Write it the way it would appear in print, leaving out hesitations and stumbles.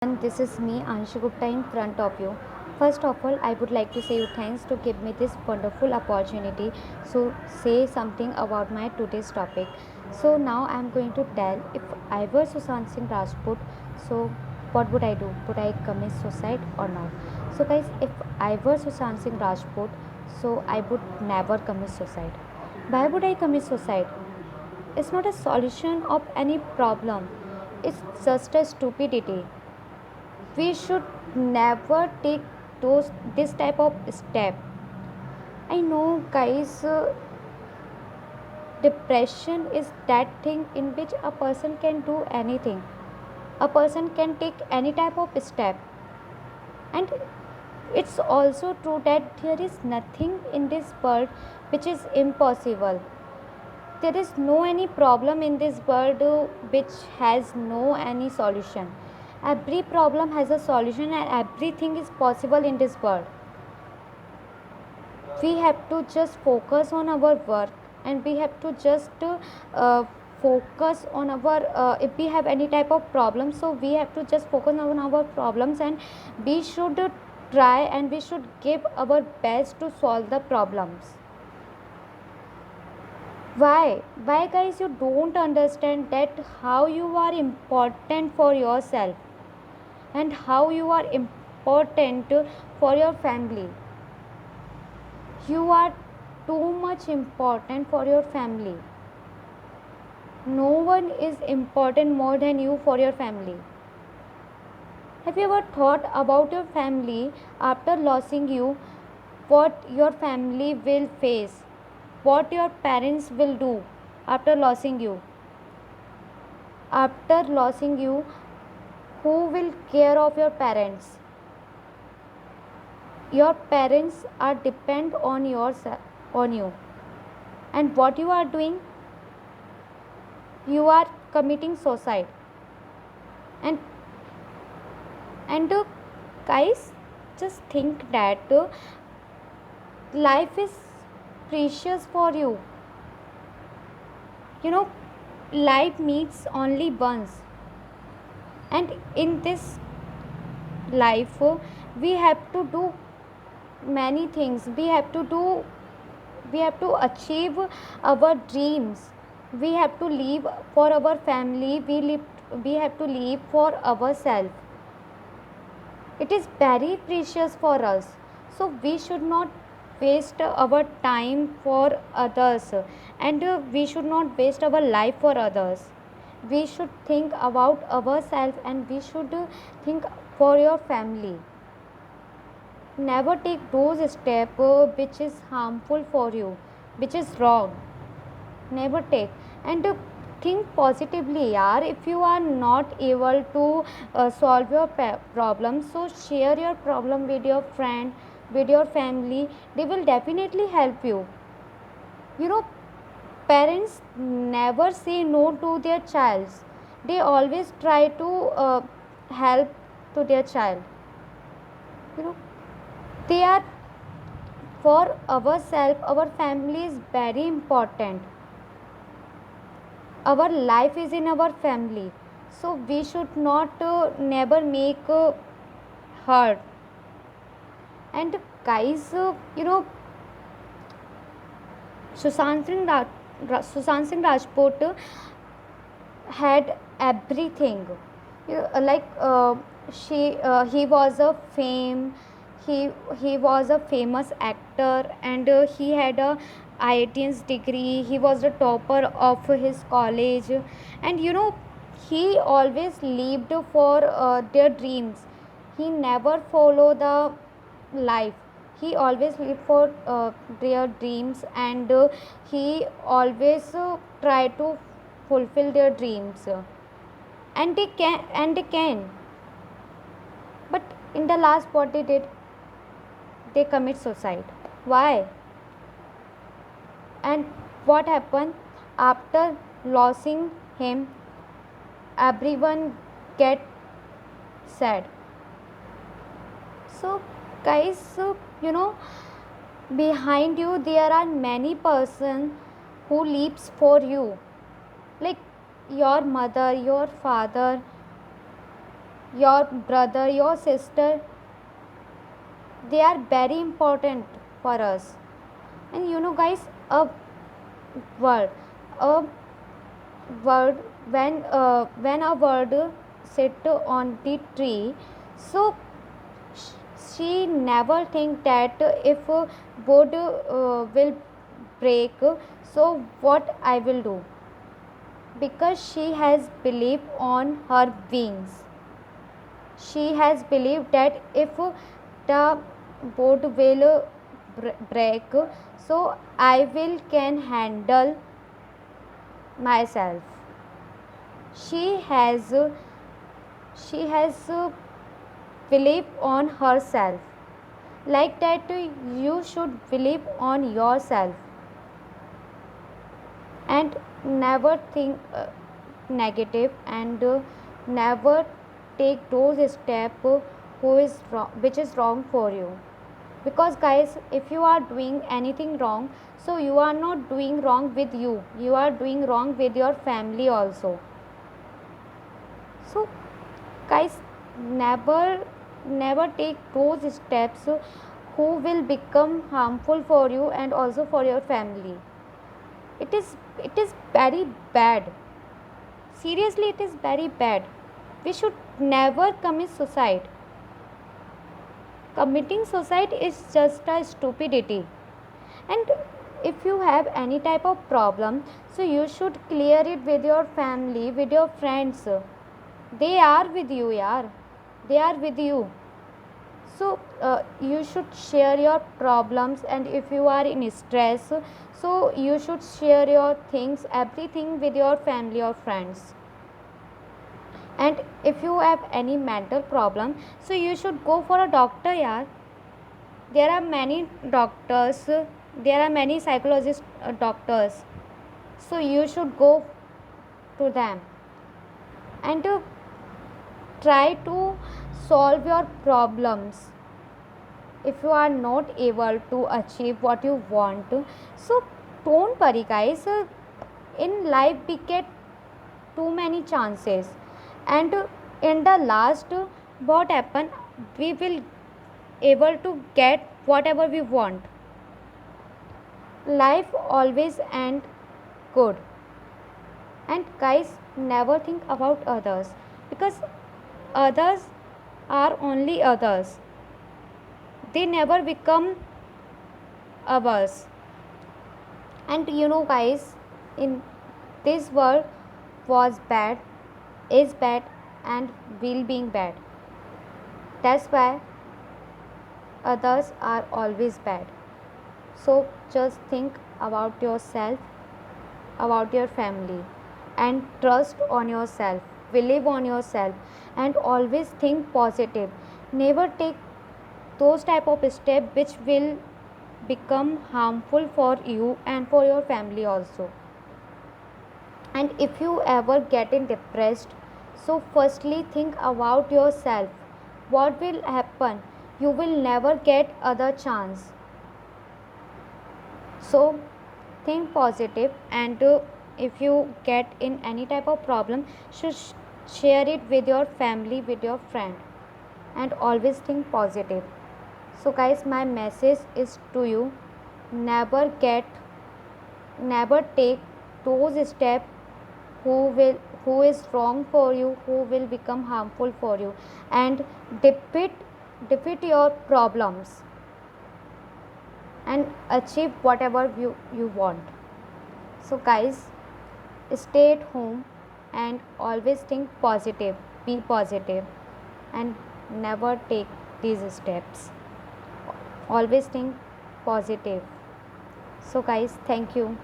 And this is me, Anshu Gupta, in front of you. First of all, I would like to say you thanks to give me this wonderful opportunity to say something about my today's topic. So now I am going to tell if I were Sushant Singh Rajput, so what would I do? Would I commit suicide or not? So guys, if I were Sushant Singh Rajput, so I would never commit suicide. Why would I commit suicide? It's not a solution of any problem. It's just a stupidity. We should never take those this type of step. I know guys, depression is that thing in which a person can do anything, a person can take any type of step. And it's also true that there is nothing in this world which is impossible. There is no any problem in this world which has no any solution. Every problem has a solution and everything is possible in this world. We have to just focus on our work, and we have to just focus on our if we have any type of problem, so we have to just focus on our problems, and we should try and we should give our best to solve the problems. Why guys, you don't understand that how you are important for yourself and how you are important for your family. You are too much important for your family. No one is important more than you for your family. Have you ever thought about your family after losing you? What your family will face? What your parents will do after losing you? After losing you, who will care of your parents? Your parents are depend on you, and what you are doing, you are committing suicide. And and guys, just think that life is precious for you. You know, life meets only once, and in this life we have to do many things. We have to achieve our dreams. We have to live for our family. We have to live for ourselves. It is very precious for us, so we should not waste our time for others, and we should not waste our life for others. We should think about ourselves, and we should think for your family. Never take those steps which is harmful for you, which is wrong. Never take. And think positively, yaar. If you are not able to solve your problem, so share your problem with your friend, with your family. They will definitely help you. You know, parents never say no to their child. They always try to help to their child. You know, they are for ourselves. Our family is very important. Our life is in our family, so we should not never make hurt. And guys, Sushant Singh, Sushant Singh Rajput had everything. Like he was a fame. He was a famous actor, and he had a IIT's degree. He was the topper of his college, and he always lived for their dreams. He never followed the life. He always lived for their dreams, and he always try to fulfill their dreams, and they can. But in the last, what they did, they commit suicide. Why? And what happened after losing him? Everyone get sad. So guys, behind you there are many person who leaps for you, like your mother, your father, your brother, your sister, they are very important for us. And guys, a word, a word, when a bird sit on the tree, so she never think that if wood will break, so what I will do, because she has belief on her wings. She has believed that if the boat will break, so I will can handle myself. She has she has belief on herself. Like that, you should believe on yourself and never think negative, and never take those steps which is wrong for you. Because guys, if you are doing anything wrong, so you are not doing wrong with you, you are doing wrong with your family also. So guys, never never take those steps who will become harmful for you and also for your family. It is very bad. Seriously, it is very bad. We should never commit suicide. Committing suicide is just a stupidity. And if you have any type of problem, so you should clear it with your family, with your friends. They are with you, yaar. They are with you. So you should share your problems, and if you are in stress, so you should share your things, everything with your family or friends. And if you have any mental problem, so you should go for a doctor, yaar. There are many doctors, there are many psychologist doctors, so you should go to them and try to solve your problems. If you are not able to achieve what you want, so don't worry guys. In life we get too many chances, and in the last, what happen, we will able to get whatever we want. Life always end good. And guys, never think about others, because others are only others, they never become ours. And guys, in this world, was bad, is bad, and will being bad. That's why others are always bad. So just think about yourself, about your family, and trust on yourself, believe on yourself, and always think positive. Never take those type of steps which will become harmful for you and for your family also. And if you ever get in depressed, so firstly think about yourself. What will happen? You will never get other chance. So think positive, and if you get in any type of problem, should share it with your family, with your friend, and always think positive. So guys, my message is to you, never get never take those steps who is wrong for you, who will become harmful for you, and defeat defeat your problems and achieve whatever you want. So guys, stay at home and always think positive, be positive, and never take these steps. Always think positive. So guys, thank you.